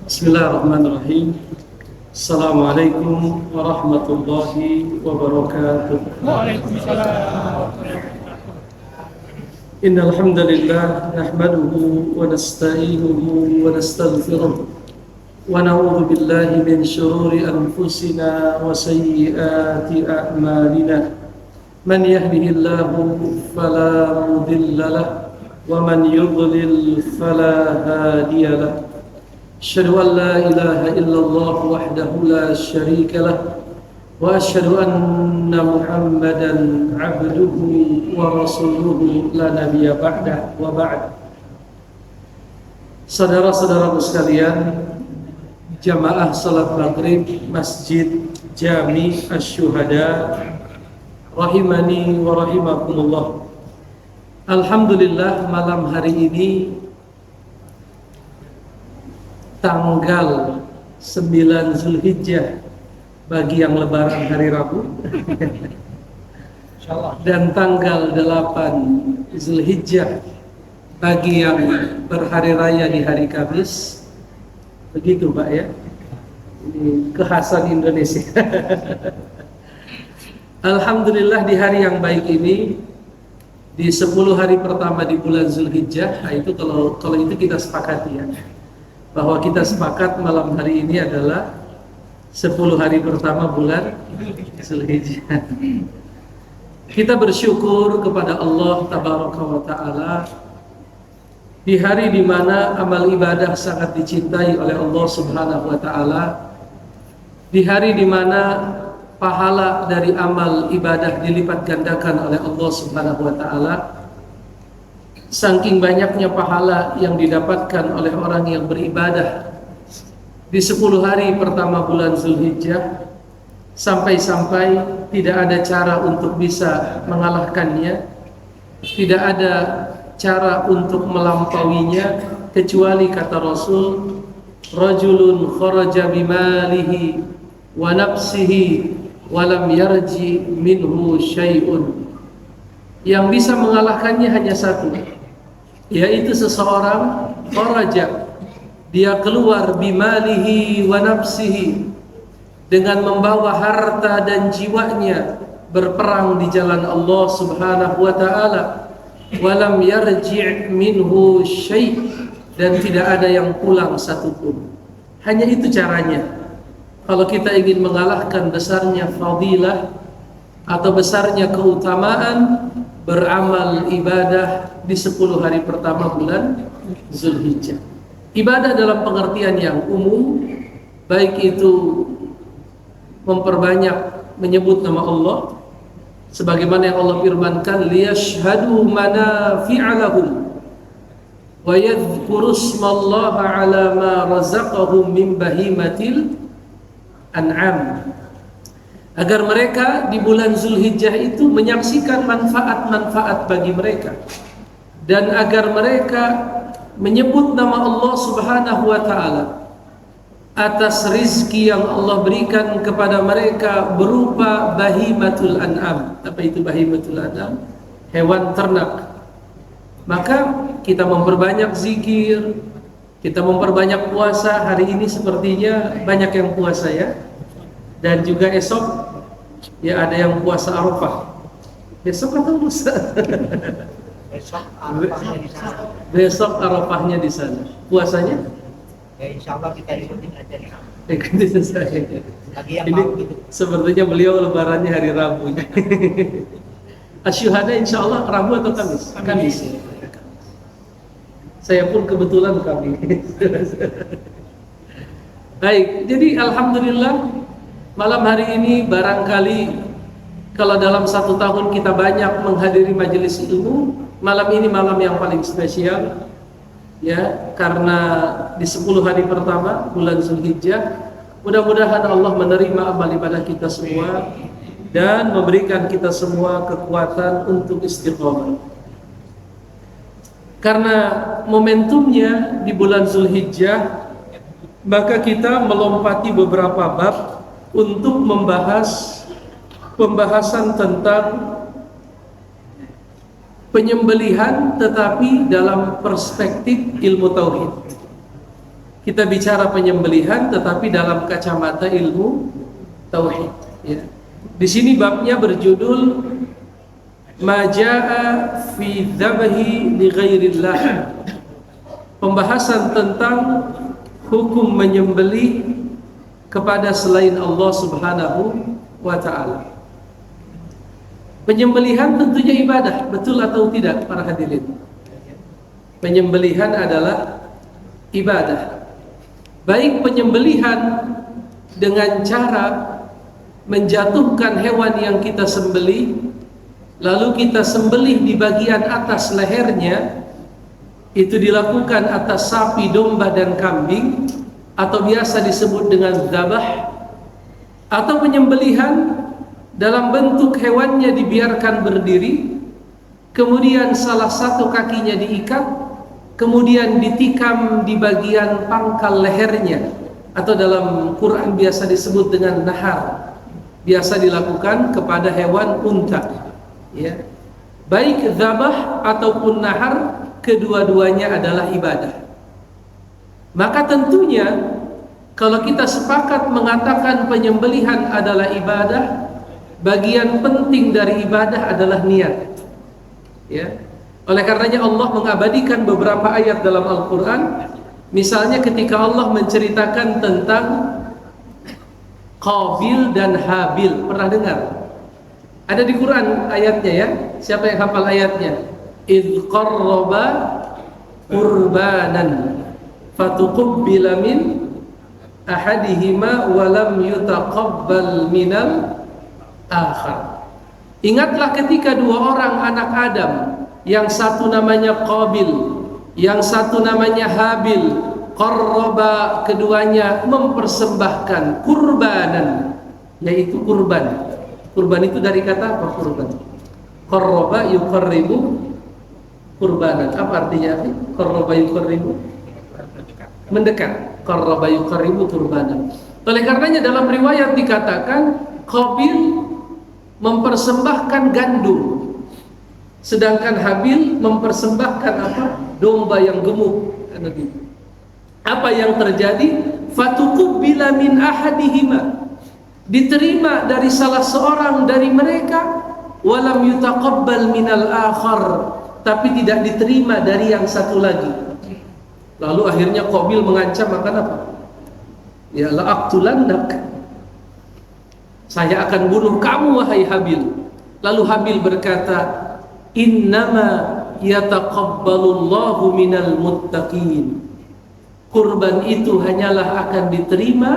Bismillahirrahmanirrahim. Assalamualaikum warahmatullahi wabarakatuh. Waalaikumsalam. Innal hamdalillah nahmaduhu wa nasta'inuhu wa nastaghfiruh wa na'udzu billahi min shururi anfusina wa sayyiati a'malina. Man yahdihillahu fala mudilla lahu wa man yudlil fala hadiya lahu. أشهد أن لا إله إلا الله وحده لا شريك له وأشهد أن محمدا عبده ورسوله لا نبي بعده وبعد. Saudara-saudaraku sekalian, jamaah salat maghrib Masjid Jami Asy-Syuhada rahimani wa rahimakumullah. Alhamdulillah, malam hari ini tanggal 9 Zulhijjah bagi yang lebaran hari Rabu dan tanggal 8 Zulhijjah bagi yang berhari raya di hari Kamis. Begitu Pak ya, ini kekhasan Indonesia. Alhamdulillah, di hari yang baik ini, di 10 hari pertama di bulan Zulhijjah, nah itu kalau itu kita sepakati ya, bahwa kita sepakat malam hari ini adalah 10 hari pertama bulan Zulhijjah. Kita bersyukur kepada Allah Tabaraka wa Ta'ala di hari di mana amal ibadah sangat dicintai oleh Allah Subhanahu wa Ta'ala, di hari di mana pahala dari amal ibadah dilipat gandakan oleh Allah Subhanahu wa Ta'ala. Saking banyaknya pahala yang didapatkan oleh orang yang beribadah di 10 hari pertama bulan Zulhijjah, sampai-sampai tidak ada cara untuk bisa mengalahkannya, tidak ada cara untuk melampauinya, kecuali kata Rasul, rajulun kharaja bimalihi wa nafsihi wa lam yarji minhu syai'un. Yang bisa mengalahkannya hanya satu, yaitu seseorang kharaja, dia keluar bimalihi wa nafsihi, dengan membawa harta dan jiwanya berperang di jalan Allah Subhanahu wa Ta'ala, walam yarji' minhu syai', dan tidak ada yang pulang satupun. Hanya itu caranya. Kalau kita ingin mengalahkan besarnya fadilah atau besarnya keutamaan beramal ibadah di 10 hari pertama bulan Zulhijjah. Ibadah dalam pengertian yang umum, baik itu memperbanyak menyebut nama Allah, sebagaimana yang Allah firmankan, liyashhadu manafi'a lahum wa yadhkuru ismallaha ala ma razaqahum min bahimatil an'am, agar mereka di bulan Zulhijjah itu menyaksikan manfaat-manfaat bagi mereka, dan agar mereka menyebut nama Allah Subhanahu wa Ta'ala atas rizki yang Allah berikan kepada mereka berupa bahimatul an'am. Apa itu bahimatul an'am? Hewan ternak. Maka kita memperbanyak zikir, kita memperbanyak puasa. Hari ini sepertinya banyak yang puasa ya, dan juga esok ya ada yang puasa Arafah. Besok atau lusa? Besok Arafahnya di sana. Puasanya? Ya, insya Allah kita ikutin aja nih. Ikutin saya. Lagi yang Ini mau gitu. sepertinya beliau lebarannya hari Rabu. Asy-Syuhada insya Allah Rabu atau Kamis? Kamis. Saya pun kebetulan Kamis. Baik, jadi alhamdulillah malam hari ini barangkali kalau dalam 1 tahun kita banyak menghadiri majelis ilmu, malam ini malam yang paling spesial ya, karena di 10 hari pertama bulan Zulhijjah. Mudah-mudahan Allah menerima amal ibadah kita semua dan memberikan kita semua kekuatan untuk istiqomah. Karena momentumnya di bulan Zulhijjah, maka kita melompati beberapa bab untuk membahas pembahasan tentang penyembelihan tetapi dalam perspektif ilmu tauhid. kita bicara penyembelihan tetapi dalam kacamata ilmu tauhid, ya. Di sini babnya berjudul Majaa fi dzabhi li ghairillah. Pembahasan tentang hukum menyembelih kepada selain Allah Subhanahu wa taala. Penyembelihan tentunya ibadah, betul atau tidak para hadirin? Penyembelihan adalah ibadah. Baik penyembelihan dengan cara menjatuhkan hewan yang kita sembelih, lalu kita sembelih di bagian atas lehernya, itu dilakukan atas sapi, domba, dan kambing, atau biasa disebut dengan dzabah, atau penyembelihan dalam bentuk hewannya dibiarkan berdiri, kemudian salah satu kakinya diikat, kemudian ditikam di bagian pangkal lehernya, atau dalam Quran biasa disebut dengan nahar. Biasa dilakukan kepada hewan unta, ya. Baik dzabah ataupun nahar, kedua-duanya adalah ibadah. Maka tentunya kalau kita sepakat mengatakan penyembelihan adalah ibadah, bagian penting dari ibadah adalah niat, ya. Oleh karenanya Allah mengabadikan beberapa ayat dalam Al-Quran. Misalnya ketika Allah menceritakan tentang Qabil dan Habil, pernah dengar? Ada di Quran ayatnya, ya. Siapa yang hafal ayatnya? Idz qarraba qurbanan fatuqbila min ahadihima wa lam yutaqabbal minal akhar. Ingatlah ketika dua orang anak Adam, yang satu namanya Qabil, yang satu namanya Habil, qarraba, keduanya mempersembahkan kurbanan, yaitu kurban. Kurban itu dari kata apa? Kurban. Qarraba yuqarribu kurbanan. Apa artinya? Qarraba yuqarribu, mendekat. Qarraba yuqarribu kurbanan. Oleh karenanya dalam riwayat dikatakan Qabil mempersembahkan gandum, sedangkan Habil mempersembahkan apa? Domba yang gemuk. Apa yang terjadi? Fatuqbila min ahadihima, diterima dari salah seorang dari mereka, walam yutaqabbal minal akhar, tapi tidak diterima dari yang satu lagi. Lalu akhirnya Qabil mengancam akan apa? Ya la'aqtulannak, saya akan bunuh kamu wahai Habil. Lalu Habil berkata, innama yataqabbalullahu minal muttaqin, kurban itu hanyalah akan diterima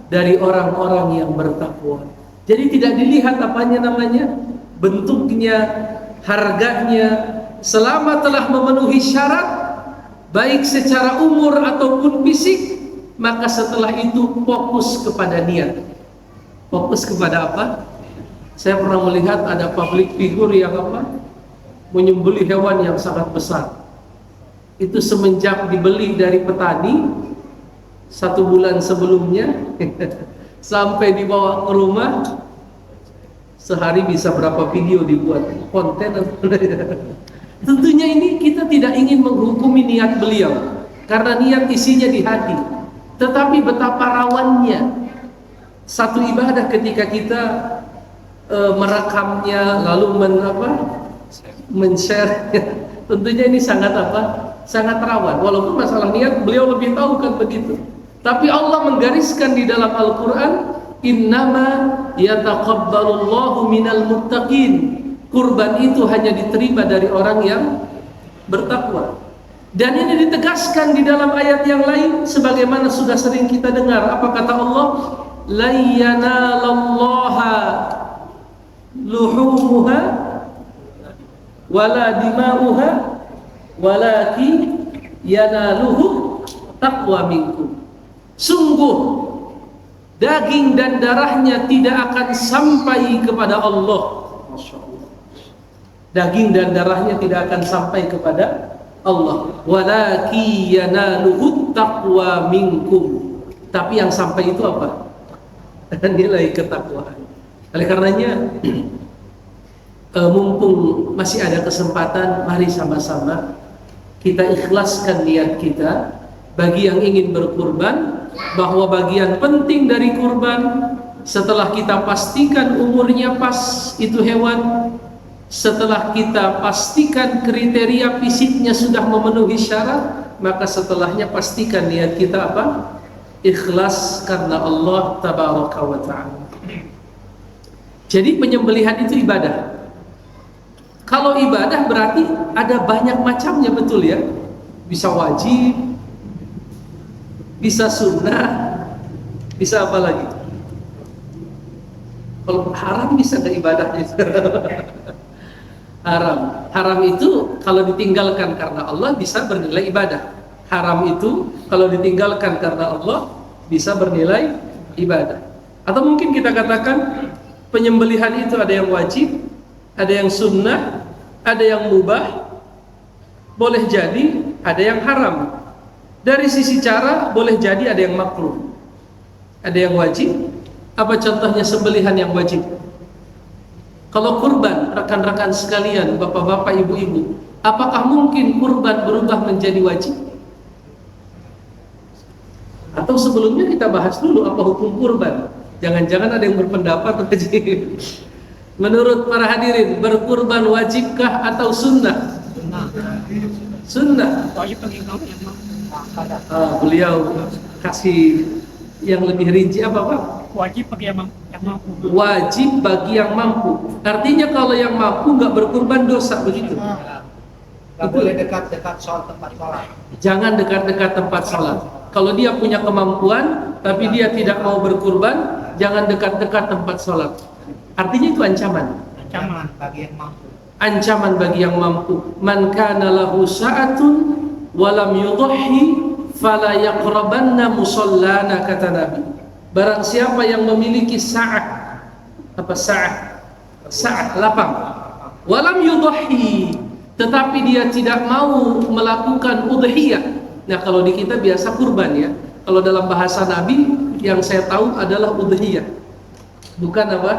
dari orang-orang yang bertakwa. Jadi tidak dilihat apanya namanya, bentuknya, harganya, selama telah memenuhi syarat baik secara umur ataupun fisik, maka setelah itu fokus kepada niat. Fokus kepada apa? Saya pernah melihat ada public figure yang apa? Menyembelih hewan yang sangat besar. Itu semenjak dibeli dari petani 1 bulan sebelumnya sampai dibawa ke rumah, sehari bisa berapa video dibuat konten. Tentunya ini kita tidak ingin menghukumi niat beliau, karena niat isinya di hati. Tetapi betapa rawannya satu ibadah ketika kita merekamnya lalu men-share. Tentunya ini sangat sangat rawan. Walaupun masalah niat beliau lebih tahu kan begitu. Tapi Allah menggariskan di dalam Al-Quran, innama yataqabbalullahu minal muttaqin, kurban itu hanya diterima dari orang yang bertakwa. Dan ini ditegaskan di dalam ayat yang lain, sebagaimana sudah sering kita dengar. Apa kata Allah? La yanalallaha luhumuha wala dima'uha walaki yanaluhu taqwa minkum. Sungguh daging dan darahnya tidak akan sampai kepada Allah. Masya Allah. Daging dan darahnya tidak akan sampai kepada Allah. Walaki yanaluhu taqwa minkum. Tapi yang sampai itu apa? Nilai ketakwaan. Oleh karenanya mumpung masih ada kesempatan, mari sama-sama kita ikhlaskan niat kita bagi yang ingin berkurban, bahwa bagian penting dari kurban setelah kita pastikan umurnya pas itu hewan, setelah kita pastikan kriteria fisiknya sudah memenuhi syarat, maka setelahnya pastikan niat kita apa? Ikhlas karena Allah tabaraka wa ta'ala. Jadi penyembelihan itu ibadah. Kalau ibadah berarti ada banyak macamnya, betul ya? Bisa wajib, bisa sunnah, bisa apa lagi? Kalau haram bisa nggak ibadahnya? Haram itu kalau ditinggalkan karena Allah bisa bernilai ibadah. Haram itu kalau ditinggalkan karena Allah bisa bernilai ibadah. Atau mungkin kita katakan penyembelihan itu ada yang wajib, ada yang sunnah, ada yang mubah, boleh jadi ada yang haram. Dari sisi cara boleh jadi ada yang makruh, ada yang wajib. Apa contohnya sembelihan yang wajib? Kalau kurban, rekan-rekan sekalian, bapak-bapak, ibu-ibu, apakah mungkin kurban berubah menjadi wajib? Atau sebelumnya kita bahas dulu apa hukum kurban? Jangan-jangan ada yang berpendapat wajib. Menurut para hadirin, berkurban wajibkah atau sunnah? Sunnah. Wajib bagi yang Beliau kasih yang lebih rinci apa Pak? wajib bagi yang mampu. Wajib bagi yang mampu. Artinya kalau yang mampu nggak berkurban dosa, begitu? Nggak boleh dekat-dekat soal tempat sholat. Jangan dekat-dekat tempat sholat. Kalau dia punya kemampuan tapi dia tidak mau berkurban, jangan dekat-dekat tempat sholat. Artinya itu ancaman. Ancaman bagi yang mampu. Ancaman bagi yang mampu. Man kana lahu sa'atun wa lam yudhi fala yaqrabanna musallana, kata Nabi. Barang siapa yang memiliki sa'at, apa sa'at? Sa'at, lapang. Wa lam yudhi, tetapi dia tidak mau melakukan udhiyah. Nah, kalau di kita biasa kurban ya. Kalau dalam bahasa Nabi yang saya tahu adalah udhiyah. Bukan apa?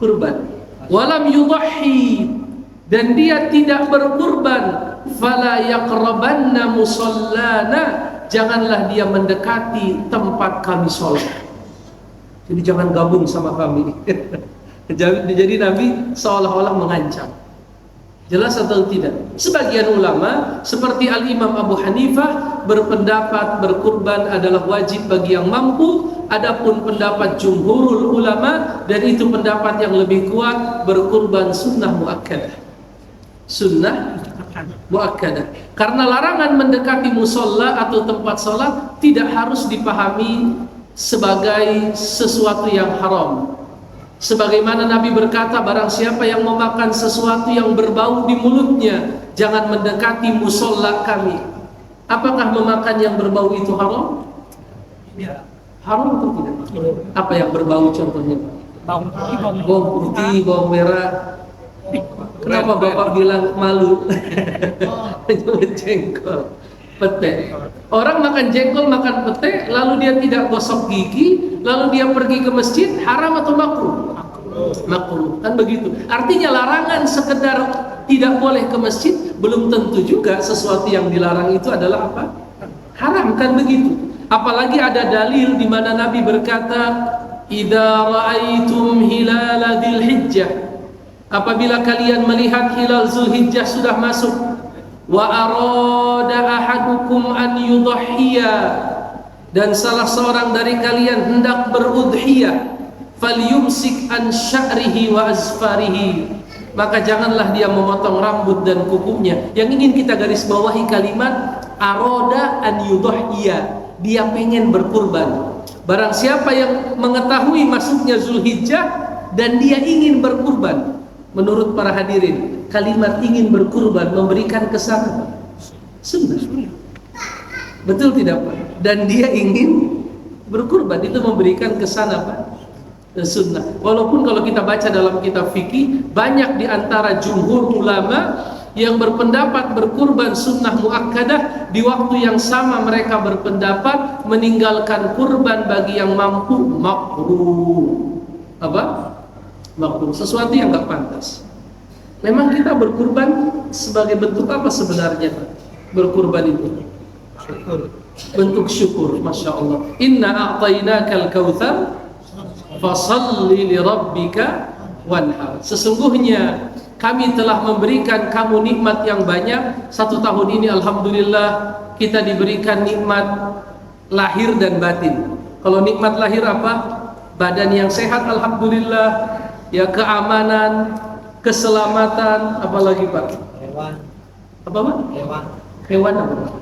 Kurban. Walam yudhi, dan dia tidak berkurban. Fala yaqrabanna musallana, janganlah dia mendekati tempat kami sholat. Jadi jangan gabung sama kami. Jadi Nabi seolah-olah mengancam. Jelas atau tidak? Sebagian ulama seperti Al-Imam Abu Hanifah berpendapat berkurban adalah wajib bagi yang mampu. Adapun pendapat jumhurul ulama, dan itu pendapat yang lebih kuat, berkurban sunnah muakkadah. Sunnah muakkadah. Karena larangan mendekati musola atau tempat sholat tidak harus dipahami sebagai sesuatu yang haram. Sebagaimana Nabi berkata, barang siapa yang memakan sesuatu yang berbau di mulutnya, jangan mendekati musola kami. Apakah memakan yang berbau itu haram? Tidak. Haram atau tidak? Apa yang berbau contohnya? Bawang putih, Bawang putih, bawang merah. Kenapa Bapak bilang malu? Jengkol, pete. Orang makan jengkol, makan pete, lalu dia tidak gosok gigi, lalu dia pergi ke masjid, haram atau makruh? Makruh, kan begitu. Artinya larangan sekedar tidak boleh ke masjid belum tentu juga sesuatu yang dilarang itu adalah apa? Haram, kan begitu. Apalagi ada dalil di mana Nabi berkata, "Idza ra'aitum hilala dzulhijjah," apabila kalian melihat hilal Zulhijjah sudah masuk, wa arada ahadukum an yudhhiya, dan salah seorang dari kalian hendak berudhiyah, falyumsik an sya'rihi wa azfarihi, maka janganlah dia memotong rambut dan kukunya. Yang ingin kita garis bawahi kalimat arada an yudhhiya, dia pengen berkurban. Barang siapa yang mengetahui masuknya Zulhijjah dan dia ingin berkurban, menurut para hadirin, kalimat ingin berkurban memberikan kesan sunnah. Betul tidak Pak? Dan dia ingin berkurban, itu memberikan kesan apa? Sunnah. Walaupun kalau kita baca dalam kitab fikih, banyak di antara jumhur ulama yang berpendapat berkurban sunnah muakkadah, di waktu yang sama mereka berpendapat meninggalkan kurban bagi yang mampu makruh. Apa? Makruh, sesuatu yang nggak pantas. Memang kita berkurban sebagai bentuk apa sebenarnya Pak? Berkurban itu bentuk syukur. Masya Allah. Inna a'tainakal kautsar fasalli li rabbika wanhar. Sesungguhnya kami telah memberikan kamu nikmat yang banyak. 1 tahun ini alhamdulillah kita diberikan nikmat lahir dan batin. Kalau nikmat lahir apa? Badan yang sehat alhamdulillah, ya, keamanan, keselamatan, apalagi Pak? Hewan. Apa Pak? Hewan. Hewan apa Pak?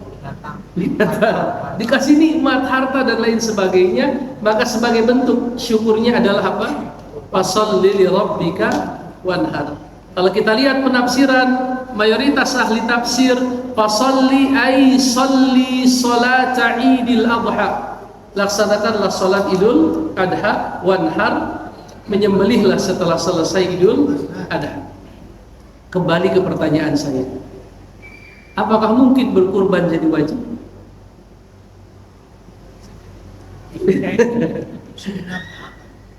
Binatang. Dikasih nikmat, harta dan lain sebagainya, maka sebagai bentuk syukurnya adalah apa? Fasholli li rabbika wanhar. Kalau kita lihat penafsiran mayoritas ahli tafsir, fasholli ay sholli salata Idul Adha. Laksanakanlah salat Idul Adha, wanhar, menyembelihlah setelah selesai Idul Adha. Kembali ke pertanyaan saya. Apakah mungkin berkurban jadi wajib?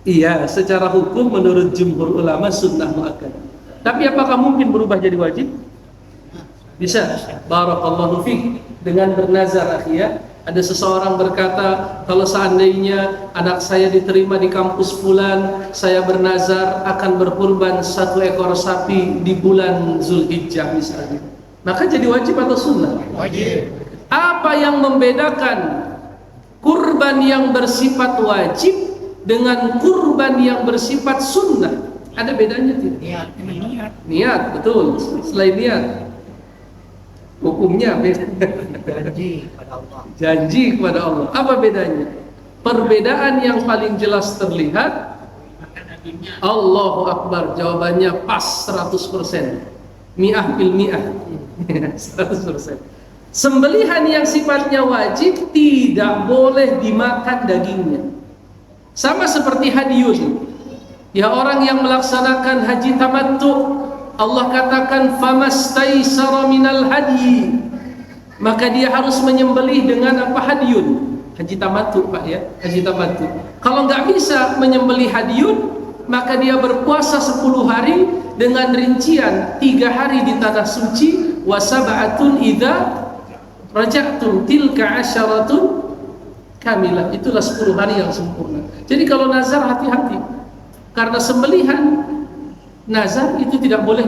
Iya, secara hukum menurut jumhur ulama sunnah muakkad. Tapi apakah mungkin berubah jadi wajib? Bisa. Barakallahu fiik. Dengan bernazar, akhi, ya. Ada seseorang berkata, kalau seandainya anak saya diterima di kampus fulan, saya bernazar akan berkurban 1 ekor sapi di bulan Zulhijjah misalnya. Maka jadi wajib atau sunnah? Wajib. Apa yang membedakan kurban yang bersifat wajib dengan kurban yang bersifat sunnah? Ada bedanya tidak? Niat. Niat, betul. Selain niat, hukumnya beda. Janji pada Allah. Janji kepada Allah. Apa bedanya? Perbedaan yang paling jelas terlihat, Allahu Akbar. Jawabannya pas 100%. Mi'ah bil mi'ah. 100%. Sembelihan yang sifatnya wajib tidak boleh dimakan dagingnya. Sama seperti hadiyun. Ya, orang yang melaksanakan haji tamattu, Allah katakan famastaisara minal hadi, maka dia harus menyembelih dengan apa? Hadiyun. Haji tamattu, Pak, ya, haji tamattu. Kalau nggak bisa menyembelih hadiyun, maka dia berpuasa 10 hari dengan rincian 3 hari di tanah suci, wa sab'atun idza raja'tum tilka asyaratun kamilah. Itulah 10 hari yang sempurna. Jadi kalau nazar, hati-hati, karena sembelihan nazar itu tidak boleh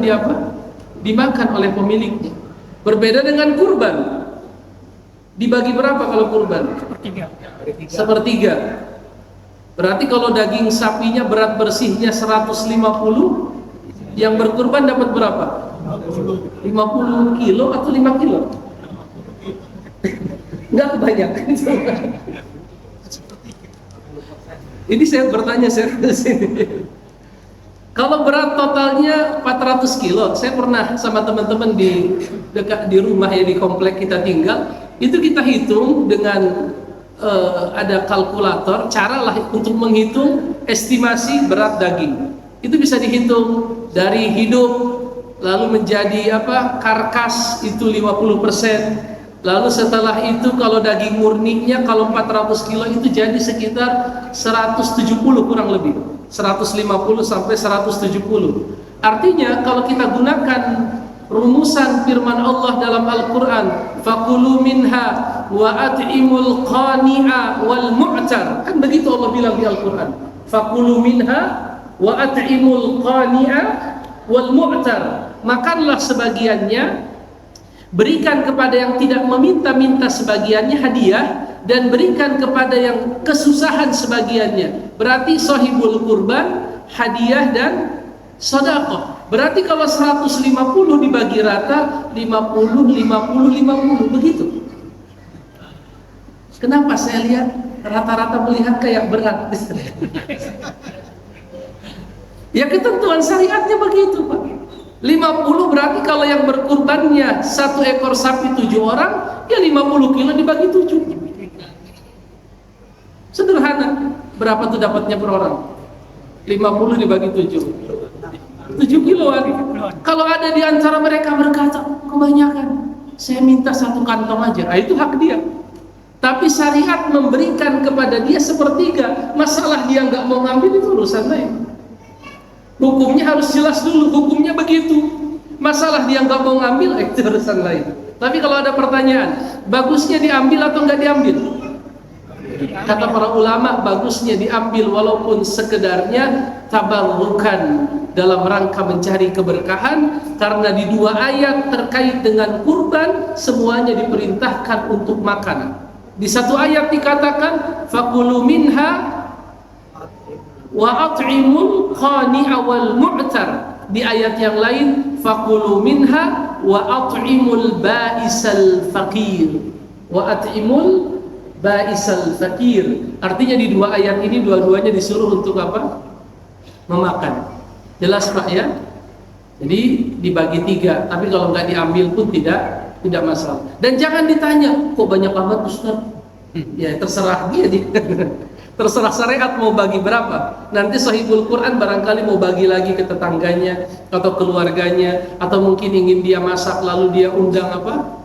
dimakan oleh pemiliknya. Berbeda dengan kurban. Dibagi berapa kalau kurban? Sepertiga. Berarti kalau daging sapinya berat bersihnya 150, yang berkurban dapat berapa? 50 kilo atau 5 kilo? Enggak banyak. Ini saya bertanya serius ini. Kalau berat totalnya 400 kilo, saya pernah sama teman-teman di dekat di rumah, ya, di komplek kita tinggal, itu kita hitung dengan ada kalkulator, cara lah untuk menghitung estimasi berat daging. Itu bisa dihitung dari hidup, lalu menjadi apa? Karkas itu 50%. Lalu setelah itu kalau daging murninya, kalau 400 kilo itu jadi sekitar 170 kurang lebih. 150 sampai 170. Artinya kalau kita gunakan rumusan firman Allah dalam Al-Quran, fakulu minha wa at'imul qani'a wal mu'tar, kan begitu Allah bilang di Al-Quran, fakulu minha wa at'imul qani'a wal mu'tar, makanlah sebagiannya, berikan kepada yang tidak meminta-minta sebagiannya hadiah, dan berikan kepada yang kesusahan sebagiannya. Berarti sahibul kurban, hadiah dan sedekah. Berarti kalau 150 dibagi rata 50, 50, 50, begitu. Kenapa saya lihat rata-rata melihat kayak berat? Ya, ketentuan syariatnya begitu, Pak. 50 berarti kalau yang berkurbannya 1 ekor sapi 7 orang, ya 50 kilo dibagi 7. Sederhana. Berapa tuh dapatnya per orang? 50 dibagi 7. 7 kiloan. Kalau ada di antara mereka berkata, kebanyakan, saya minta 1 kantong aja. Nah, itu hak dia. Tapi syariat memberikan kepada dia 1/3. Masalah dia nggak mau ngambil itu urusan lain. Hukumnya harus jelas dulu, hukumnya begitu. Masalah dia nggak mau ngambil, itu urusan lain. Tapi kalau ada pertanyaan, bagusnya diambil atau nggak diambil? Kata para ulama, bagusnya diambil walaupun sekedarnya tabarrukan dalam rangka mencari keberkahan, karena di dua ayat terkait dengan kurban semuanya diperintahkan untuk makan. Di satu ayat dikatakan fakulu minha wa at'imul qani'a wal mu'tar. Di ayat yang lain fakulu minha wa at'imul ba'isal faqir wa at'imul ba'isal fakir. Artinya di dua ayat ini dua-duanya disuruh untuk apa? Memakan. Jelas Pak ya? Jadi dibagi tiga, tapi kalau nggak diambil pun tidak masalah. Dan jangan ditanya, kok banyak amat Ustaz? Ya terserah dia. Terserah syariat mau bagi berapa. Nanti sahibul Quran barangkali mau bagi lagi ke tetangganya atau keluarganya, atau mungkin ingin dia masak lalu dia undang apa?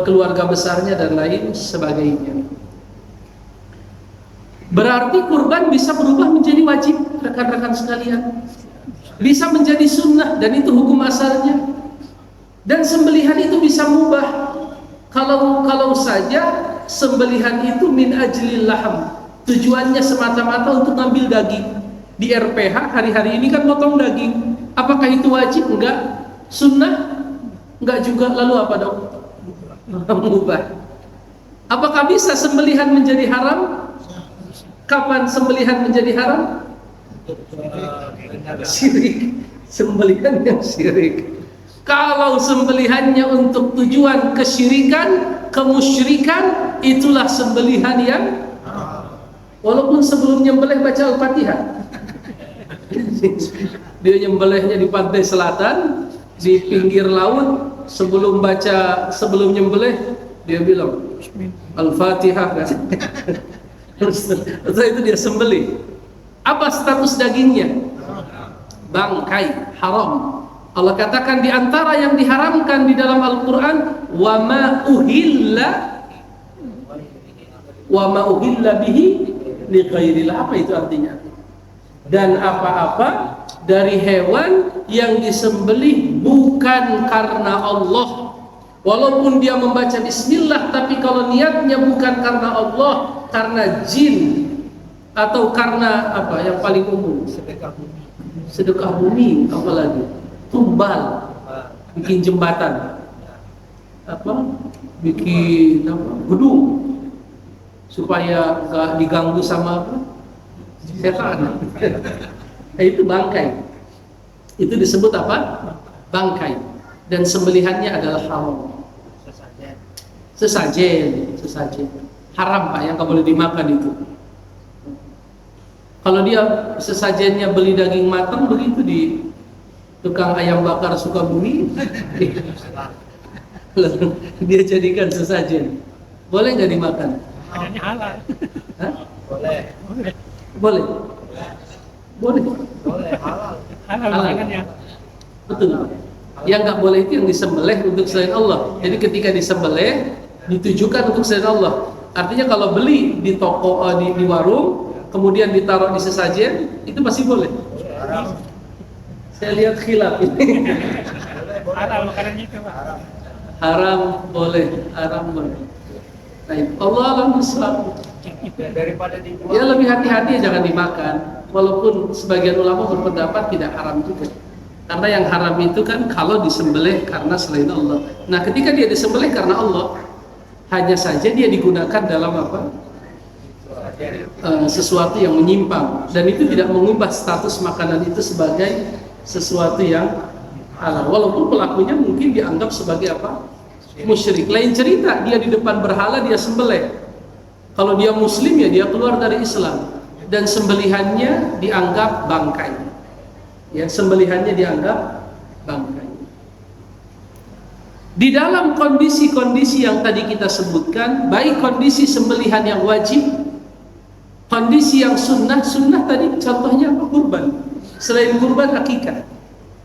Keluarga besarnya dan lain sebagainya. Berarti kurban bisa berubah menjadi wajib, rekan-rekan sekalian. Bisa menjadi sunnah, dan itu hukum asalnya. Dan sembelihan itu bisa mubah. Kalau saja sembelihan itu min ajlil laham, tujuannya semata-mata untuk ngambil daging. Di RPH hari-hari ini kan potong daging. Apakah itu wajib? Enggak. Sunnah? Enggak juga. Lalu apa dong? Mubah. Apakah bisa sembelihan menjadi haram? Kapan sembelihan menjadi haram? Syirik. Sembelihan yang syirik. Kalau sembelihannya untuk tujuan kesyirikan, kemusyrikan, itulah sembelihan yang walaupun sebelum nyembelih baca Al-Fatihah. Dia nyembelihnya di pantai selatan, di pinggir laut, sebelum nyembelih dia bilang Al-Fatihah kan. Setelah itu dia sembelih. Apa status dagingnya? Bangkai, haram. Allah katakan di antara yang diharamkan di dalam Al-Quran, wa ma uhilla bihi li ghairillah. Apa itu artinya? Dan apa-apa dari hewan yang disembelih bukan karena Allah. Walaupun dia membaca bismillah, tapi kalau niatnya bukan karena Allah, karena jin, atau karena apa yang paling umum? Sedekah bumi, apalagi tumbal, bikin jembatan, bikin gedung supaya nggak diganggu sama setan. Itu bangkai. Itu disebut apa? Bangkai. Dan sembelihannya adalah haram. Sesajen. Haram Pak, yang nggak boleh dimakan itu. Kalau dia sesajennya beli daging matang begitu di tukang ayam bakar Sukabumi, dia jadikan sesajen. Boleh nggak dimakan? Adanya halal. Hah? Boleh. Boleh. Boleh. Boleh halal. Halal Halal. makanannya. Betul. Yang nggak boleh itu yang disembelih untuk selain Allah. Jadi ketika disembelih ditujukan untuk selain Allah. Artinya kalau beli di toko, di warung, kemudian ditaruh di sesajen, itu masih boleh. Haram. Saya lihat khilaf ini. Halal makanannya itu Pak. Haram boleh. Baik. Allah alam bisawab. Daripada dibuang. Ya lebih hati-hati, jangan dimakan. Walaupun sebagian ulama berpendapat tidak haram juga. Karena yang haram itu kan kalau disembelih karena selain Allah. Nah, ketika dia disembelih karena Allah, hanya saja dia digunakan dalam apa? Sesuatu yang menyimpang, dan itu tidak mengubah status makanan itu sebagai sesuatu yang halal. Walaupun pelakunya mungkin dianggap sebagai apa? Musyrik. Lain cerita dia di depan berhala dia sembelih. Kalau dia muslim ya dia keluar dari Islam, dan sembelihannya dianggap bangkai. Ya, sembelihannya dianggap bangkai. Di dalam kondisi-kondisi yang tadi kita sebutkan, baik kondisi sembelihan yang wajib, kondisi yang sunnah tadi contohnya apa? Kurban. Selain kurban, akikah.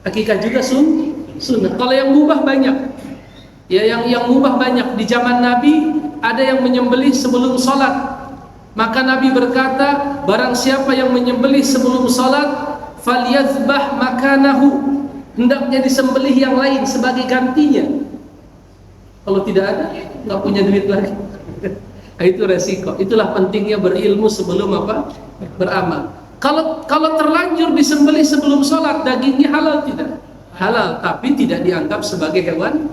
Akikah juga sunnah. Kalau yang mubah banyak. Ya, yang mubah banyak. Di zaman Nabi ada yang menyembelih sebelum sholat. Maka Nabi berkata, barang siapa yang menyembelih sebelum sholat, falyazbah makanahu, hendaknya disembelih yang lain sebagai gantinya. Kalau tidak ada, nggak punya duit lagi. Nah, itu resiko. Itulah pentingnya berilmu sebelum apa? Beramal. Kalau terlanjur disembelih sebelum sholat, dagingnya halal tidak? Halal, tapi tidak dianggap sebagai hewan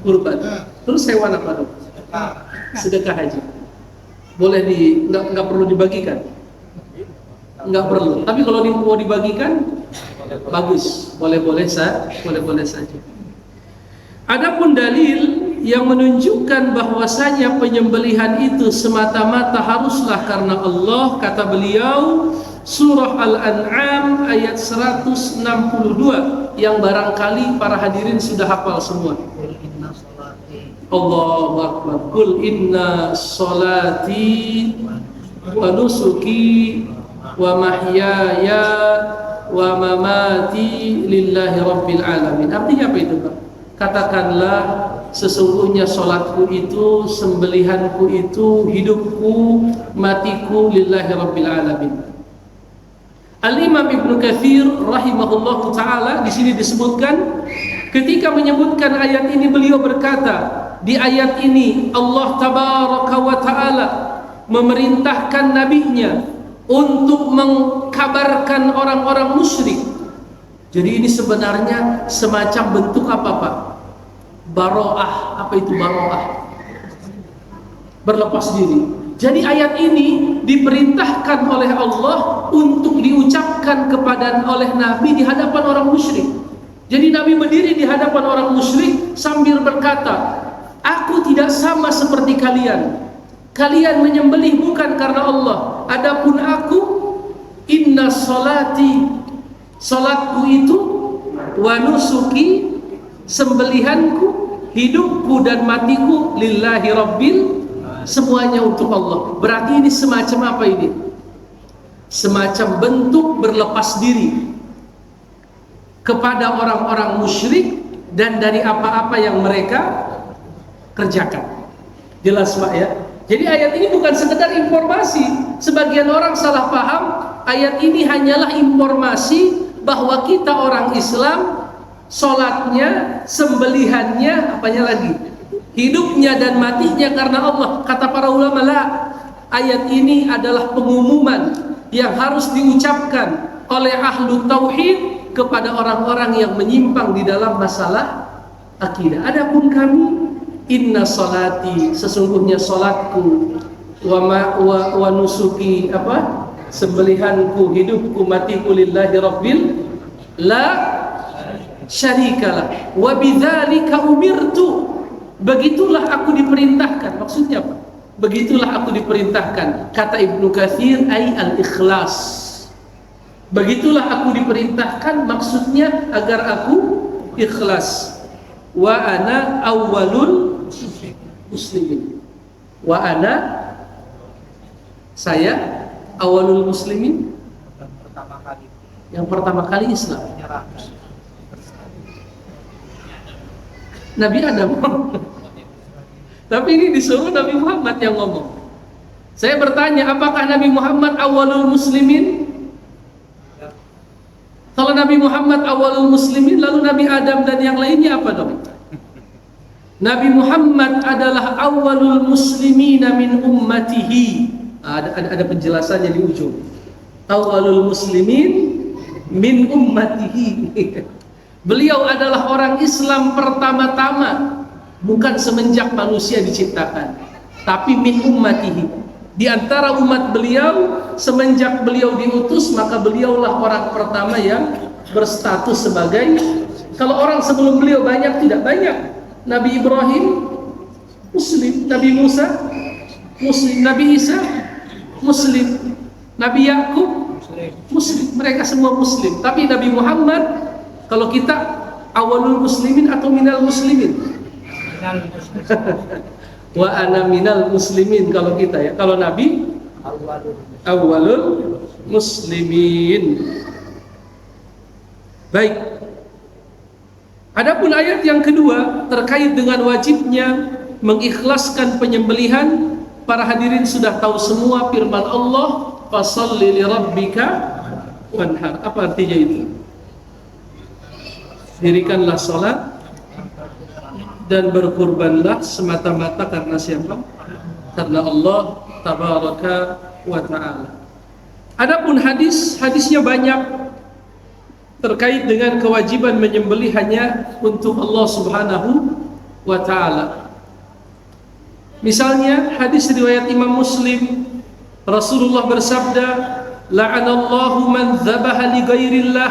kurban. Terus hewan apa dong? Sedekah aja. Boleh nggak perlu dibagikan? Nggak perlu. Tapi kalau mau dibagikan, bagus. Boleh-boleh saja. Adapun dalil yang menunjukkan bahwasanya penyembelihan itu semata-mata haruslah karena Allah, kata beliau, surah Al-An'am ayat 162 yang barangkali para hadirin sudah hafal semua. Allahu Akbar. Qul inna sholati wa nusuki wa mahyaya wa mamati lillahi rabbil alamin. Artinya apa itu, Pak? Katakanlah, sesungguhnya sholatku itu, sembelihanku itu, hidupku, matiku lillahi rabbil alamin. Al-Imam Ibnu Katsir rahimahullahu taala di sini disebutkan, ketika menyebutkan ayat ini beliau berkata, di ayat ini Allah tabaraka wa taala memerintahkan nabinya untuk mengkabarkan orang-orang musyrik. Jadi ini sebenarnya semacam bentuk apa, Pak? Baro'ah. Apa itu baro'ah? Berlepas diri. Jadi ayat ini diperintahkan oleh Allah untuk diucapkan oleh Nabi di hadapan orang musyrik. Jadi Nabi berdiri di hadapan orang musyrik sambil berkata, aku tidak sama seperti kalian. Kalian menyembelih bukan karena Allah. Adapun aku, inna sholati, salatku itu, wa nusuki, sembelihanku, hidupku dan matiku, lillahi rabbil, semuanya untuk Allah. Berarti ini semacam apa ini? Semacam bentuk berlepas diri kepada orang-orang musyrik dan dari apa-apa yang mereka kerjakan. Jelas, Pak, ya? Jadi ayat ini bukan sekedar informasi. Sebagian orang salah paham, ayat ini hanyalah informasi bahwa kita orang Islam, sholatnya, sembelihannya, apanya lagi? Hidupnya dan matinya karena Allah. Kata para ulama, lah, ayat ini adalah pengumuman yang harus diucapkan oleh ahlu tauhid kepada orang-orang yang menyimpang di dalam masalah akidah. Adapun kami, inna sholati, sesungguhnya sholatku, wa nusuki, apa? Sembelihanku, hidupku, matiku lillahi rabbil la syarikalah wa bidzalika umirtu, begitulah aku diperintahkan. Maksudnya apa? Begitulah aku diperintahkan. Kata Ibnu Katsir, ay al-ikhlas. Begitulah aku diperintahkan, maksudnya agar aku ikhlas. Wa ana awwalul muslimin. Wa ana, saya awalul muslimin, yang pertama kali Islam. Nabi Adam. Tapi ini disuruh Nabi Muhammad yang ngomong. Saya bertanya, apakah Nabi Muhammad awalul muslimin? Kalau Nabi Muhammad awalul muslimin, lalu Nabi Adam dan yang lainnya apa dong? Nabi Muhammad adalah awalul muslimina min ummatihi. Ada penjelasannya di ujung. Awalul muslimin min ummatihi. Beliau adalah orang Islam pertama-tama, bukan semenjak manusia diciptakan, tapi min ummatihi. Di antara umat beliau, semenjak beliau diutus, maka beliaulah orang pertama yang berstatus sebagai, kalau orang sebelum beliau banyak, tidak banyak. Nabi Ibrahim Muslim, Nabi Musa Muslim, Nabi Isa Muslim, Nabi Yakub Muslim, mereka semua Muslim. Tapi Nabi Muhammad, kalau kita awalul muslimin atau minal muslimin? Wa ana minal muslimin kalau kita, ya. Kalau Nabi awalul muslimin. Baik. Adapun ayat yang kedua terkait dengan wajibnya mengikhlaskan penyembelihan, para hadirin sudah tahu semua firman Allah, fasholli li rabbika wanhar. Apa artinya itu? dirikanlah sholat dan berkurbanlah semata-mata karena siapa? Karena Allah tabaraka wa ta'ala. Adapun hadisnya banyak terkait dengan kewajiban menyembelih hanya untuk Allah Subhanahu wa ta'ala. Misalnya hadis riwayat Imam Muslim, Rasulullah bersabda, la'anallahu man dzabaha li ghairillah.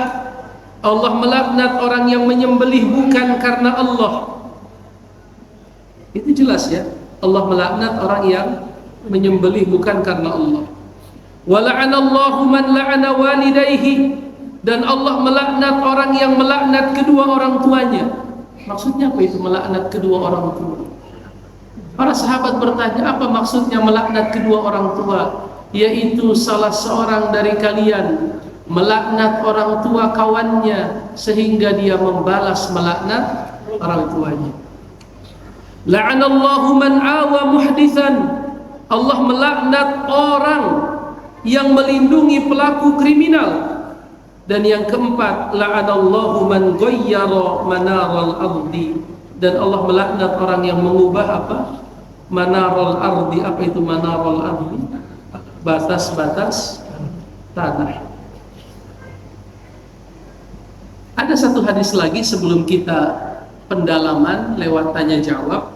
Allah melaknat orang yang menyembelih bukan karena Allah. Itu jelas ya. Allah melaknat orang yang menyembelih bukan karena Allah. Wa la'anallahu man la'ana walidayhi. Dan Allah melaknat orang yang melaknat kedua orang tuanya. Maksudnya apa itu melaknat kedua orang tua? Para sahabat bertanya, apa maksudnya melaknat kedua orang tua? Yaitu salah seorang dari kalian melaknat orang tua kawannya sehingga dia membalas melaknat orang tuanya. La'anallahu man awa muhdithan. Allah melaknat orang yang melindungi pelaku kriminal. Dan yang keempat, la'anallahu man ghayyara manaral ardi. Dan Allah melaknat orang yang mengubah apa? Manaral ardi. Apa itu manaral ardi? Batas-batas tanah. Ada satu hadis lagi sebelum kita pendalaman lewat tanya jawab.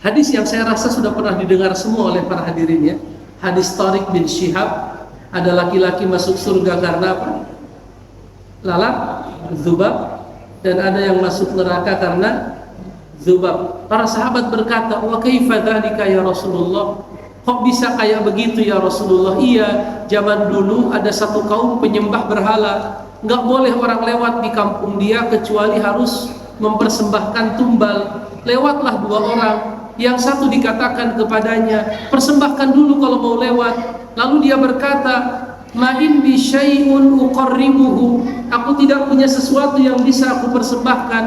Hadis yang saya rasa sudah pernah didengar semua oleh para hadirin ya. Hadis Tariq bin Syihab, ada laki-laki masuk surga karena apa? Lalat, zubab, dan ada yang masuk neraka karena zubab. Para sahabat berkata, wa kaifa dzalika ya Rasulullah? Kok bisa kayak begitu ya Rasulullah? Iya, zaman dulu ada satu kaum penyembah berhala. Nggak boleh orang lewat di kampung dia kecuali harus mempersembahkan tumbal. Lewatlah dua orang, yang satu dikatakan kepadanya, persembahkan dulu kalau mau lewat. Lalu dia berkata, ma indi syai'un uqarribuhu. Aku tidak punya sesuatu yang bisa aku persembahkan.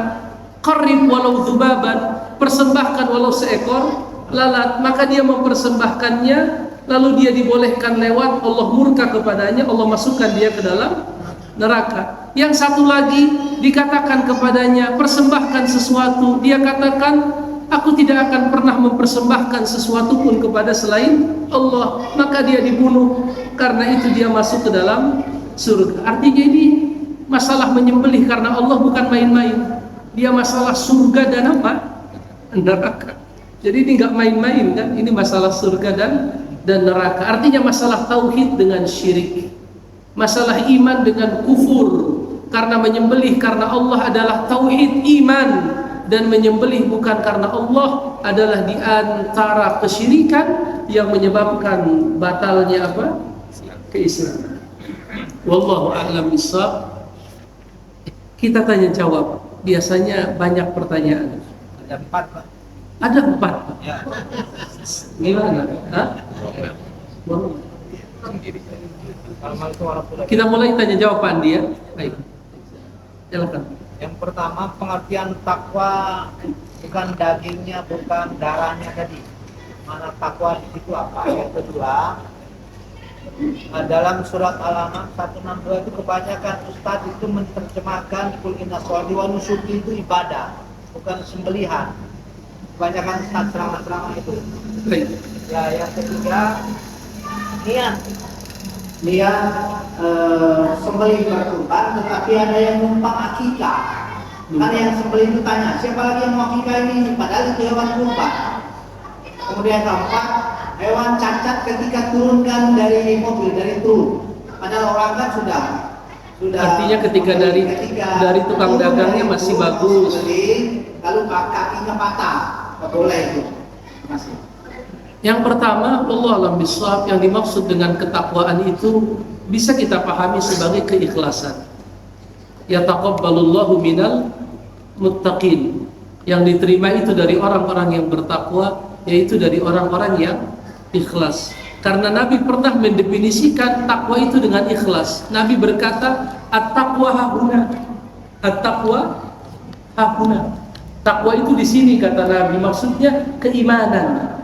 Qarrib walau dzubaban, persembahkan walau seekor lalat. Maka dia mempersembahkannya, lalu dia dibolehkan lewat. Allah murka kepadanya, Allah masukkan dia ke dalam neraka. Yang satu lagi dikatakan kepadanya, persembahkan sesuatu. Dia katakan, aku tidak akan pernah mempersembahkan sesuatu pun kepada selain Allah. Maka dia dibunuh. Karena itu dia masuk ke dalam surga. Artinya ini masalah menyembelih karena Allah bukan main-main. Dia masalah surga dan apa? Neraka. Jadi ini nggak main-main kan? Ini masalah surga dan neraka. Artinya masalah tauhid dengan syirik. Masalah iman dengan kufur. Karena menyembelih karena Allah adalah tauhid iman, dan menyembelih bukan karena Allah adalah di antara kesyirikan yang menyebabkan batalnya apa? Keislaman. Wallahu a'lam bishawab. Kita tanya jawab. Biasanya banyak pertanyaan. Ada 4 Pak. Ada 4 Pak. Ya. Gimana? Hah? Kita mulai tanya jawab Pak Andi ya. Baik. Silakan. Yang pertama, pengertian takwa bukan dagingnya, bukan darahnya tadi. Mana takwa di situ apa? Yang kedua, dalam surat Al-An'am 162 itu kebanyakan ustaz itu menerjemahkan kul inna sholati wa nusuki itu ibadah, bukan sembelihan. Kebanyakan ustaz ceramah-ceramah itu. Baik. Ya, yang ketiga, niat sembelih berkurban, tetapi ada yang numpang akikah. Kan yang sembelih itu tanya, siapa lagi yang mau akikah ini? Padahal itu hewan kurban. Kemudian keempat, hewan cacat ketika turunkan dari mobil, dari truk. Padahal orang kan sudah Artinya ketika dari tukang dagangnya masih bagus. Lalu kakinya patah, nggak boleh itu. Terima kasih. Yang pertama, Allah alam bishawab, yang dimaksud dengan ketakwaan itu bisa kita pahami sebagai keikhlasan. Yataqabbalullahu minal muttaqin. Yang diterima itu dari orang-orang yang bertakwa, yaitu dari orang-orang yang ikhlas. Karena Nabi pernah mendefinisikan takwa itu dengan ikhlas. Nabi berkata, at-taqwa hahuna. At-taqwa hahuna. Takwa itu di sini kata Nabi, maksudnya keimanan.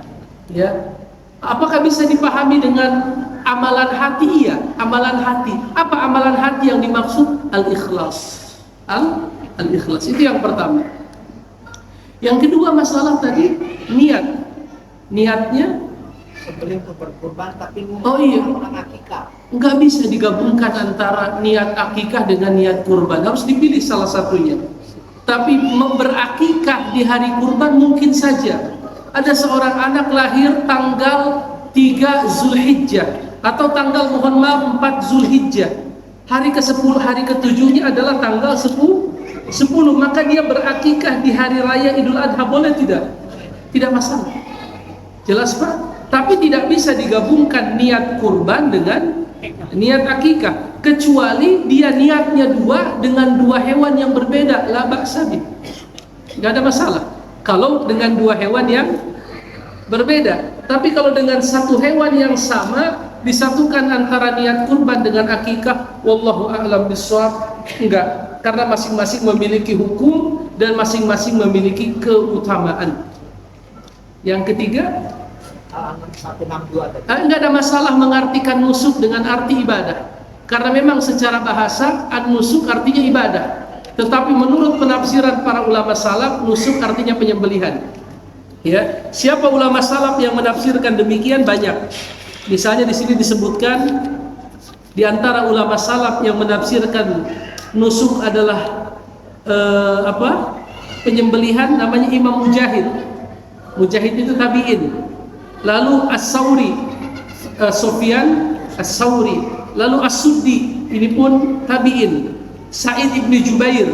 Ya. Apakah bisa dipahami dengan amalan hati? Iya, amalan hati. Apa amalan hati yang dimaksud? Al-ikhlas. Al-ikhlas. Itu yang pertama. Yang kedua masalah tadi niat. Niatnya Sebelum berkurban tapi Oh iya. orang akikah. nggak bisa digabungkan antara niat akikah dengan niat kurban. Harus dipilih salah satunya. Tapi berakikah di hari kurban mungkin saja. Ada seorang anak lahir tanggal 3 Zulhijjah atau tanggal 4 Zulhijjah. Hari ke-10, hari ke-7-nya adalah tanggal 10, maka dia berakikah di hari raya Idul Adha, boleh tidak? Tidak masalah. Jelas Pak? Tapi tidak bisa digabungkan niat kurban dengan niat akikah, kecuali dia niatnya dua dengan dua hewan yang berbeda, la ba'sa bih. Enggak ada masalah kalau dengan dua hewan yang berbeda. Tapi kalau dengan satu hewan yang sama disatukan antara niat kurban dengan akikah, wallahu a'lam bishawab, enggak, karena masing-masing memiliki hukum dan masing-masing memiliki keutamaan. Yang ketiga, 162 tadi. enggak ada masalah mengartikan nusuk dengan arti ibadah, karena memang secara bahasa an-nusuk artinya ibadah. Tetapi menurut penafsiran para ulama salaf, nusuk artinya penyembelihan. Ya, siapa ulama salaf yang menafsirkan demikian? Banyak. Misalnya di sini disebutkan di antara ulama salaf yang menafsirkan nusuk adalah penyembelihan, namanya Imam Mujahid. Mujahid itu tabi'in. Lalu As-Sauri, Sufyan As-Sauri, lalu As-Suddi, ini pun tabi'in. Sa'id ibn Jubair,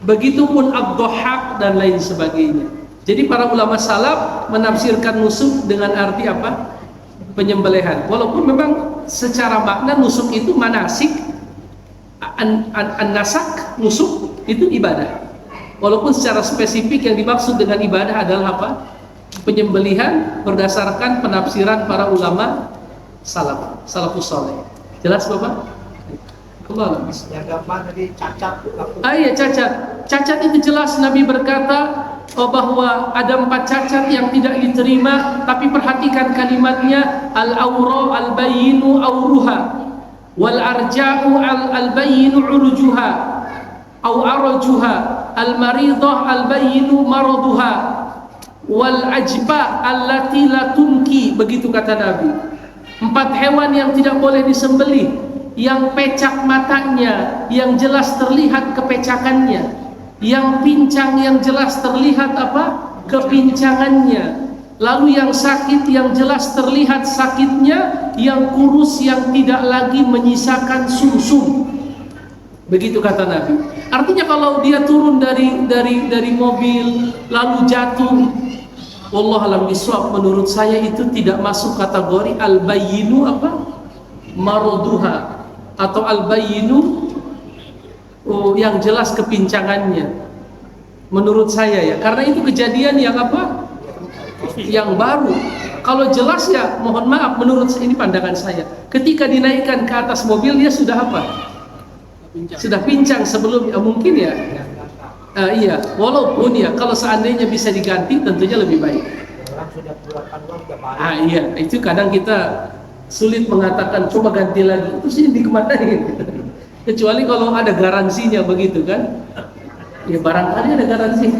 begitupun Ad-Dhahhak dan lain sebagainya. Jadi para ulama salaf menafsirkan nusuk dengan arti apa? Penyembelihan. Walaupun memang secara makna nusuk itu manasik, an-nasak, nusuk itu ibadah. Walaupun secara spesifik yang dimaksud dengan ibadah adalah apa? Penyembelihan berdasarkan penafsiran para ulama salafus saleh. Jelas Bapak? Allah. Yang keempat tadi cacat. Iya, cacat itu jelas Nabi berkata bahwa ada 4 cacat yang tidak diterima, tapi perhatikan kalimatnya, al-awra al-bayyinu awruha wal arja'u al-bayyinu urujuha au arajuha al-maridah al-bayyinu maraduha wal ajba allati la tunki, begitu kata Nabi. 4 hewan yang tidak boleh disembelih, yang pecak matanya, yang jelas terlihat kepecakannya, yang pincang yang jelas terlihat apa? Kepincangannya. Lalu yang sakit yang jelas terlihat sakitnya, yang kurus yang tidak lagi menyisakan sumsum. Begitu kata Nabi. Artinya kalau dia turun dari mobil lalu jatuh, wallahu alam bishawab, menurut saya itu tidak masuk kategori al-bayyinu apa? Maraduha atau al-bayyinu yang jelas kepincangannya. Menurut saya ya, karena itu kejadian yang apa? Yang baru. Kalau jelas ya, mohon maaf, menurut saya, ini pandangan saya, ketika dinaikkan ke atas mobil dia sudah apa? Sudah pincang sebelumnya, mungkin ya. Iya, walaupun ya kalau seandainya bisa diganti tentunya lebih baik. Orang sudah keluarkan uang udah balik. Iya, itu kadang kita sulit mengatakan coba ganti lagi, terus ini dikemanain? Kecuali kalau ada garansinya, begitu kan? Ya barangkali ada garansi.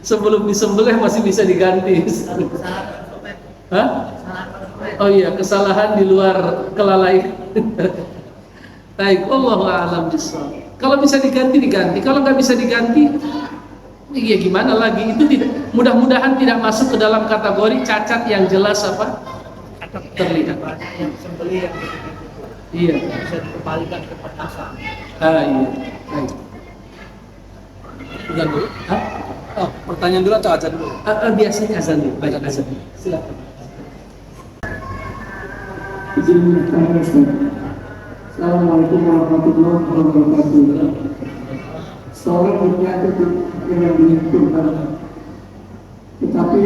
Sebelum disembelih masih bisa diganti. Hah? Oh iya, kesalahan di luar kelalaian. Baik, Allahu a'lam bishawab. Kalau bisa diganti, kalau nggak bisa diganti, ya gimana lagi? Itu tidak, mudah-mudahan tidak masuk ke dalam kategori cacat yang jelas apa? Terlihat. Banyak yang sembelih yang Iya. bisa dikembalikan ke petasan. Iya. Baik. Azan dulu? Hah? Oh, pertanyaan dulu atau azan dulu? Biasanya azan dulu. Baik, azan. Silakan. Izin bertanya, Ustaz. Assalamualaikum warahmatullahi wabarakatuh. Seorang berniat untuk menyembelih, tetapi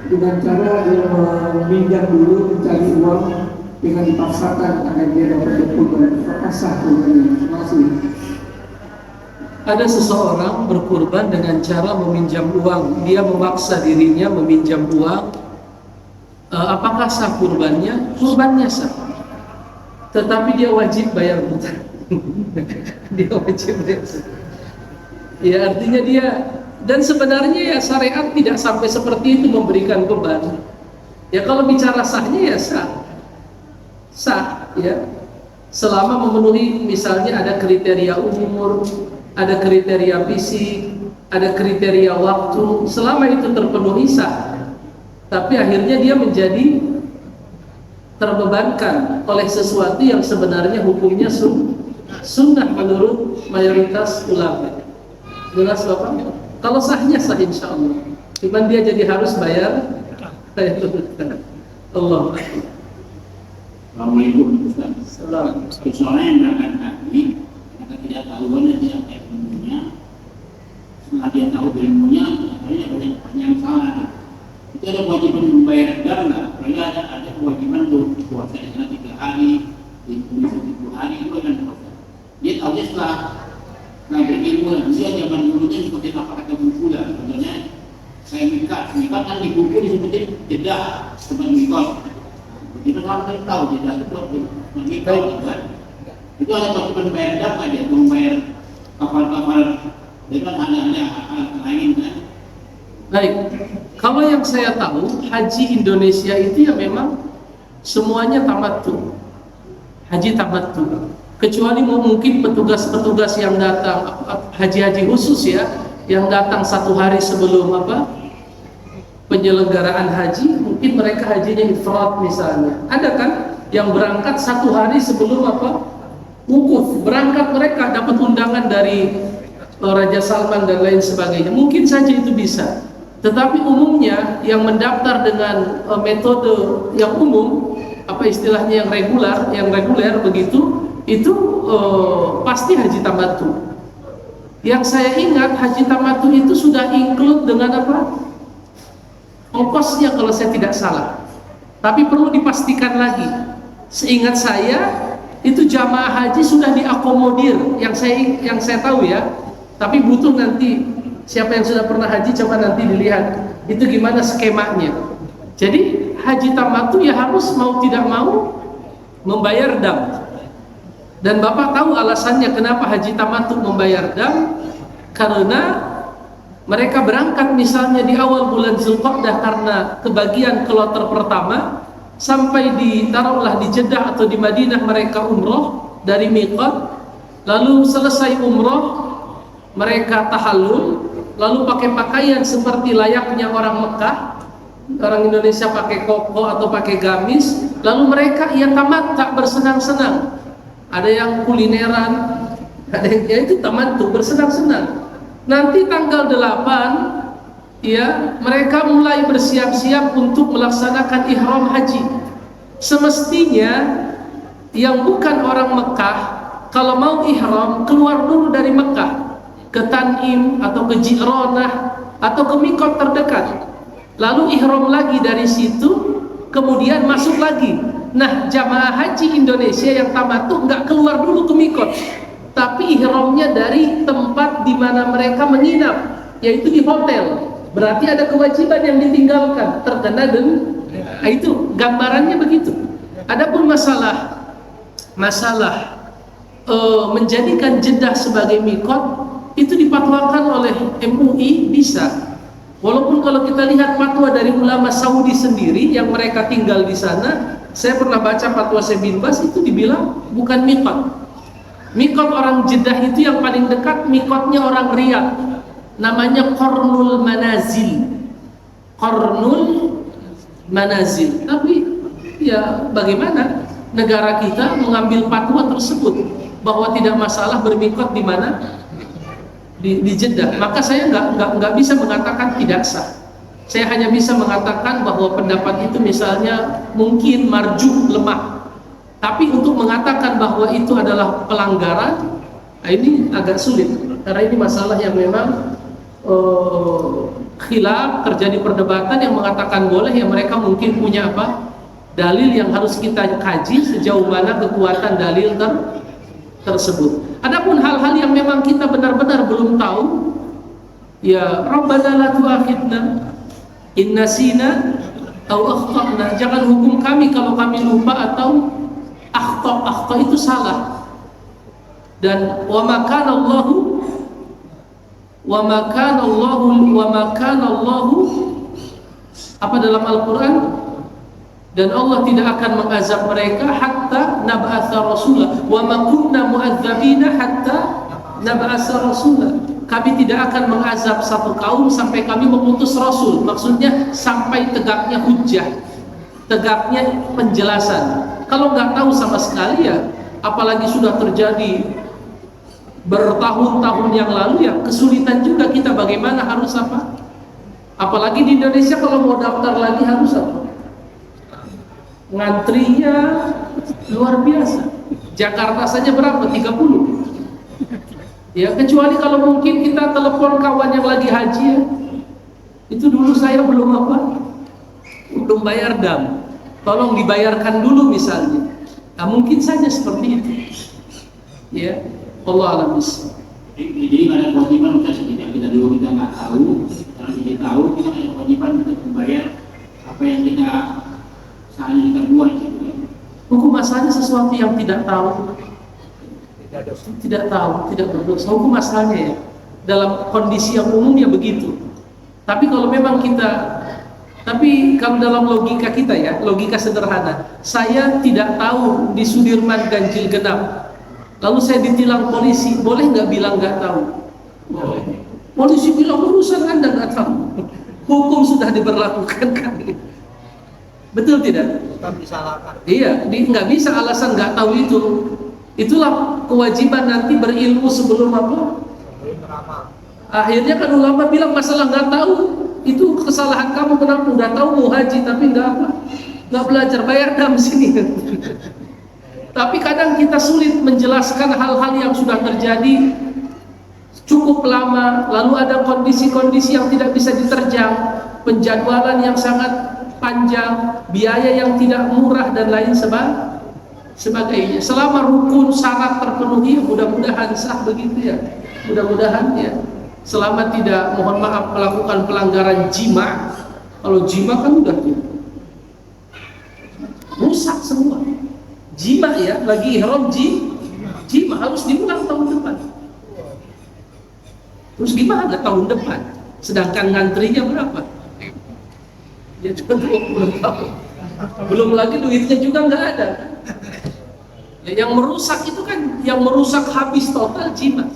dengan cara dia meminjam dulu mencari uang dengan dipaksakan agar dia dapat berkurban. Apakah sah kurbannya? Terima kasih. Ada seseorang berkurban dengan cara meminjam uang. Dia memaksa dirinya meminjam uang. Apakah sah kurbannya? Kurbannya sah. Tetapi dia wajib bayar hutang. Dia wajib bayar hutang. Ya artinya dia, dan sebenarnya ya syariat tidak sampai seperti itu memberikan beban. Ya kalau bicara sahnya ya sah ya, selama memenuhi misalnya ada kriteria umur, ada kriteria fisik, ada kriteria waktu, selama itu terpenuhi sah. Tapi akhirnya dia menjadi terbebankan oleh sesuatu yang sebenarnya hukumnya sunnah menurut mayoritas ulama. Jelas Bapak? Kalau sahnya sah insya Allah, cuman dia jadi harus bayar. Allah. Assalamualaikum Ustaz. Salam. Seorang yang berangkat haji, kita tidak tahu mana dia ilmunya. Setelah dia tahu ilmunya, akhirnya banyak yang salah. Itu ada kewajiban membayar dam nggak? Kalau ada kewajiban untuk puasa di sana 3 hari, di Indonesia 7 hari itu akan puasa. Dia tahu dia setelah berilmu, dia zaman dulunya seperti apa kata Bukhula. Sebenarnya saya mikir kan di buku disebutin jeda tempat mikot. Kita orang tahu jeda itu mikot kan. Itu ada kewajiban bayar dam aja, membayar kapal-kapal dengan ada lain kan. Baik, kalau yang saya tahu haji Indonesia itu ya memang semuanya tamattu, haji tamattu. Kecuali mungkin petugas-petugas yang datang haji-haji khusus ya, yang datang 1 hari sebelum penyelenggaraan haji, mungkin mereka hajinya ifrat misalnya. Ada kan yang berangkat 1 hari sebelum wukuf, berangkat mereka dapat undangan dari Raja Salman dan lain sebagainya. Mungkin saja itu bisa. Tetapi umumnya yang mendaftar dengan metode yang umum, istilahnya yang reguler begitu, itu pasti haji tamattu. Yang saya ingat haji tamattu itu sudah include dengan ongkosnya kalau saya tidak salah. Tapi perlu dipastikan lagi. Seingat saya itu jamaah haji sudah diakomodir, yang saya tahu ya. Tapi butuh nanti siapa yang sudah pernah haji coba nanti dilihat itu gimana skemanya. Jadi haji tamattu ya harus mau tidak mau membayar dam. Dan Bapak tahu alasannya kenapa haji tamattu membayar dam? Karena mereka berangkat misalnya di awal bulan Zulqa'dah karena kebagian kloter pertama, sampai taruhlah di Jeddah atau di Madinah mereka umroh dari miqat, lalu selesai umroh mereka tahallul, lalu pakai pakaian seperti layaknya orang Mekah. Orang Indonesia pakai koko atau pakai gamis, lalu mereka tamattu bersenang-senang. Ada yang kulineran, ada yang itu tamattu bersenang-senang. Nanti tanggal 8 ya mereka mulai bersiap-siap untuk melaksanakan ihram haji. Semestinya yang bukan orang Mekah kalau mau ihram keluar dulu dari Mekah ke Tanim atau ke Ji'ranah atau ke mikot terdekat, lalu ihram lagi dari situ, kemudian masuk lagi. Nah, jamaah haji Indonesia yang tamattu nggak keluar dulu ke mikot, tapi ihramnya dari tempat di mana mereka menginap, yaitu di hotel. Berarti ada kewajiban yang ditinggalkan, terkena Nah, itu gambarannya begitu. Adapun masalah menjadikan Jeddah sebagai mikot itu dipatwakan oleh MUI bisa. Walaupun kalau kita lihat fatwa dari ulama Saudi sendiri yang mereka tinggal di sana, saya pernah baca fatwa Syekh bin Baz itu dibilang bukan mikot. Mikot orang Jeddah itu yang paling dekat mikotnya orang Riyadh, namanya Qarnul Manazil. Qarnul Manazil. Tapi ya bagaimana negara kita mengambil fatwa tersebut bahwa tidak masalah bermikot di mana? Di Jeddah. Maka saya nggak bisa mengatakan tidak sah. Saya hanya bisa mengatakan bahwa pendapat itu misalnya mungkin marjuh, lemah. Tapi untuk mengatakan bahwa itu adalah pelanggaran, ini agak sulit. Karena ini masalah yang memang khilaf, terjadi perdebatan. Yang mengatakan boleh, yang mereka mungkin punya dalil yang harus kita kaji sejauh mana kekuatan dalil tersebut. Adapun hal-hal yang memang kita benar-benar belum tahu, ya Rabbana la tu'akhidna in nasina aw akhtana. Jangan hukum kami kalau kami lupa atau akhta itu salah. Dan wa ma kana Allahu wa ma kana Allahu apa dalam Al-Qur'an, dan Allah tidak akan mengazab mereka hatta nab'atsa rasula wa ma kunna mu'adzabina hatta nab'atsa rasula. Kami tidak akan mengazab satu kaum sampai kami mengutus rasul. Maksudnya sampai tegaknya hujjah, tegaknya penjelasan. Kalau nggak tahu sama sekali ya, apalagi sudah terjadi bertahun-tahun yang lalu, ya kesulitan juga kita bagaimana harus apa. Apalagi di Indonesia kalau mau daftar lagi harus apa? Ngantrinya luar biasa. Jakarta saja berapa? 30. Ya, kecuali kalau mungkin kita telepon kawan yang lagi haji ya. Itu dulu saya belum apa? Belum bayar dam. Tolong dibayarkan dulu misalnya. Nah, mungkin saja seperti itu. Ya, Allah alam bisawab. Jadi ada kewajiban kita dulu kita nggak tahu, kalau kita tahu kita ada kewajiban untuk membayar apa yang kita seharusnya kita buat gitu. Hukum asalnya sesuatu yang tidak tahu, tidak berdosa. Hukum asalnya ya, dalam kondisi yang umum ya begitu. Tapi kalau memang kalau dalam logika kita ya, logika sederhana, saya tidak tahu di Sudirman ganjil genap, lalu saya ditilang polisi, boleh nggak bilang nggak tahu? Boleh. Polisi bilang urusan Anda nggak tahu. Hukum sudah diberlakukan kan? Betul tidak? Bukan disalahkan. Iya, nggak bisa alasan nggak tahu itu. Itulah kewajiban nanti berilmu sebelum apa? Akhirnya kan ulama bilang masalah nggak tahu itu kesalahan kamu, kenapa udah tahu mau haji tapi nggak belajar, bayar dam sini. Tapi kadang kita sulit menjelaskan hal-hal yang sudah terjadi cukup lama, lalu ada kondisi-kondisi yang tidak bisa diterjang, penjadwalan yang sangat panjang, biaya yang tidak murah dan lain sebagainya. Selama rukun syarat terpenuhi, mudah-mudahan sah begitu ya. Mudah-mudahan ya. Selama tidak, mohon maaf, melakukan pelanggaran jima. Kalau jima kan udah rusak semua. Jima ya, lagi ihram jima harus diulang tahun depan. Terus gimana tahun depan? Sedangkan ngantrinya berapa? Ya cuma 20 tahun. Belum lagi duitnya juga nggak ada. Ya, yang merusak itu kan, yang merusak habis total jima.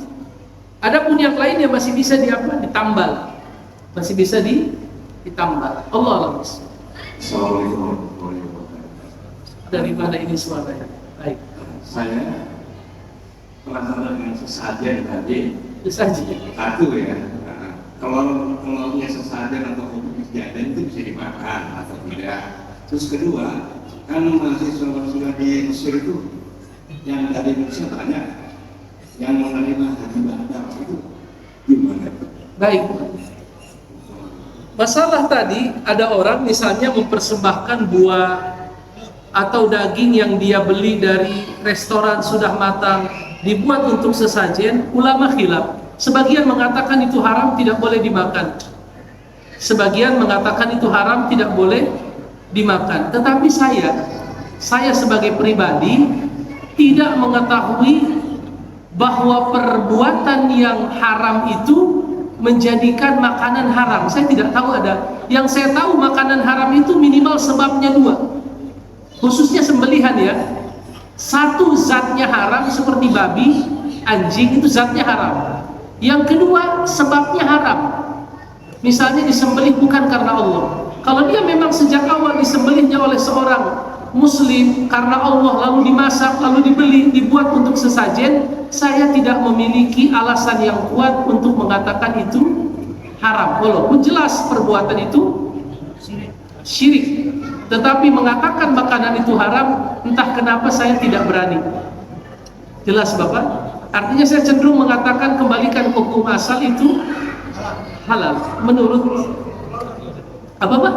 Adapun yang lainnya masih bisa ditambal, masih bisa ditambal. Allah alam. Assalamualaikum warahmatullahi wabarakatuh. Dari mana ini suaranya? Baik. Saya penasaran dengan sesajen tadi. Sesajen. Satu ya. Kalau sesajen atau kopi sesajen itu bisa dimakan atau tidak. Terus kedua, kan mahasiswa di Mesir itu yang dari Indonesia banyak yang menerima haji bandar itu gimana? Baik. Masalah tadi ada orang misalnya mempersembahkan buah atau daging yang dia beli dari restoran sudah matang dibuat untuk sesajen. Ulama khilaf. Sebagian mengatakan itu haram, tidak boleh dimakan. Sebagian mengatakan itu haram, tidak boleh dimakan. Tetapi saya sebagai pribadi tidak mengetahui bahwa perbuatan yang haram itu menjadikan makanan haram. Saya tidak tahu ada. Yang saya tahu makanan haram itu minimal sebabnya 2. Khususnya sembelihan ya. Satu, zatnya haram seperti babi, anjing, itu zatnya haram. Yang kedua, sebabnya haram. Misalnya disembelih bukan karena Allah. Kalau dia memang sejak awal disembelihnya oleh seorang muslim karena Allah, lalu dimasak, lalu dibeli, dibuat untuk sesajen, saya tidak memiliki alasan yang kuat untuk mengatakan itu haram. Walaupun jelas perbuatan itu syirik, tetapi mengatakan makanan itu haram, entah kenapa saya tidak berani. Jelas Bapak? Artinya saya cenderung mengatakan kembalikan hukum asal itu halal. Menurut apa Pak?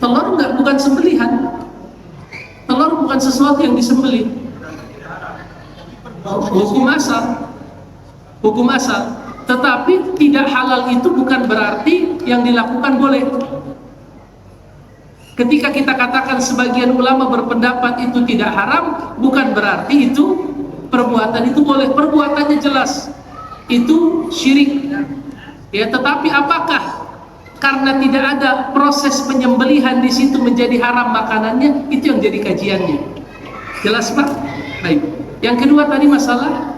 Telur bukan sembelihan. Telur bukan sesuatu yang disembelih. Hukum asal. Tetapi tidak halal itu bukan berarti yang dilakukan boleh. Ketika kita katakan sebagian ulama berpendapat itu tidak haram, bukan berarti itu perbuatan itu boleh. Perbuatannya jelas. itu syirik. Ya, tetapi apakah karena tidak ada proses penyembelihan di situ menjadi haram makanannya? Itu yang jadi kajiannya. Jelas Pak? Baik. Yang kedua tadi masalah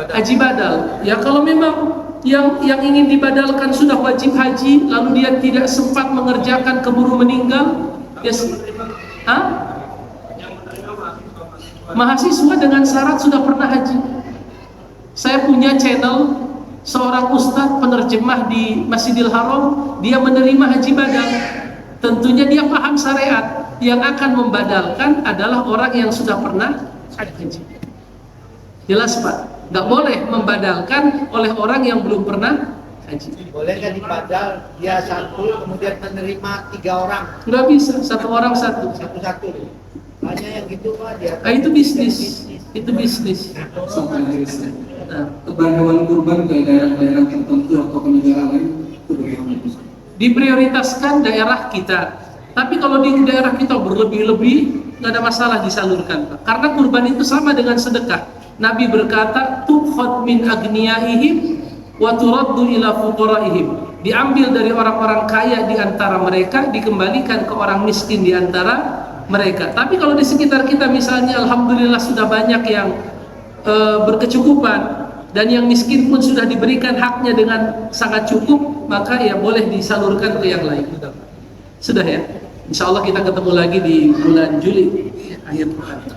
haji badal. Ya, kalau memang yang ingin dibadalkan sudah wajib haji, lalu dia tidak sempat mengerjakan keburu meninggal, ya, mahasiswa dengan syarat sudah pernah haji. Saya punya channel seorang ustadz penerjemah di Masjidil Haram, dia menerima haji badal. Tentunya dia paham syariat. Yang akan membadalkan adalah orang yang sudah pernah haji. Jelas Pak? Nggak boleh membadalkan oleh orang yang belum pernah haji. Boleh nggak dibadal dia satu kemudian menerima 3 orang? Nggak bisa, satu orang satu. Satu-satu. Hanya yang gitu Pak dia. Itu bisnis. Itu bisnis. Sampai Indonesia. Nah, Kebanyakan kurban ke daerah-daerah tertentu atau ke negara lain itu bagaimana? diprioritaskan daerah kita. Tapi kalau di daerah kita berlebih-lebih, nggak ada masalah disalurkan, Pak. Karena kurban itu sama dengan sedekah. Nabi berkata, tukhad min agniyaihim wa turaddu ila fuqaraihim. Diambil dari orang-orang kaya di antara mereka, dikembalikan ke orang miskin di antara mereka. Tapi kalau di sekitar kita misalnya alhamdulillah sudah banyak yang berkecukupan dan yang miskin pun sudah diberikan haknya dengan sangat cukup, maka ya boleh disalurkan ke yang lain. Sudah ya. Insya Allah kita ketemu lagi di bulan Juli akhir pekan.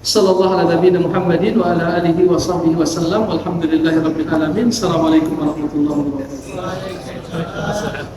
Sallallahu ala nabiyina Muhammadin wa ala alihi wa sahbihi wa sallam. Walhamdulillahirabbil alamin. Assalamualaikum warahmatullahi wabarakatuh.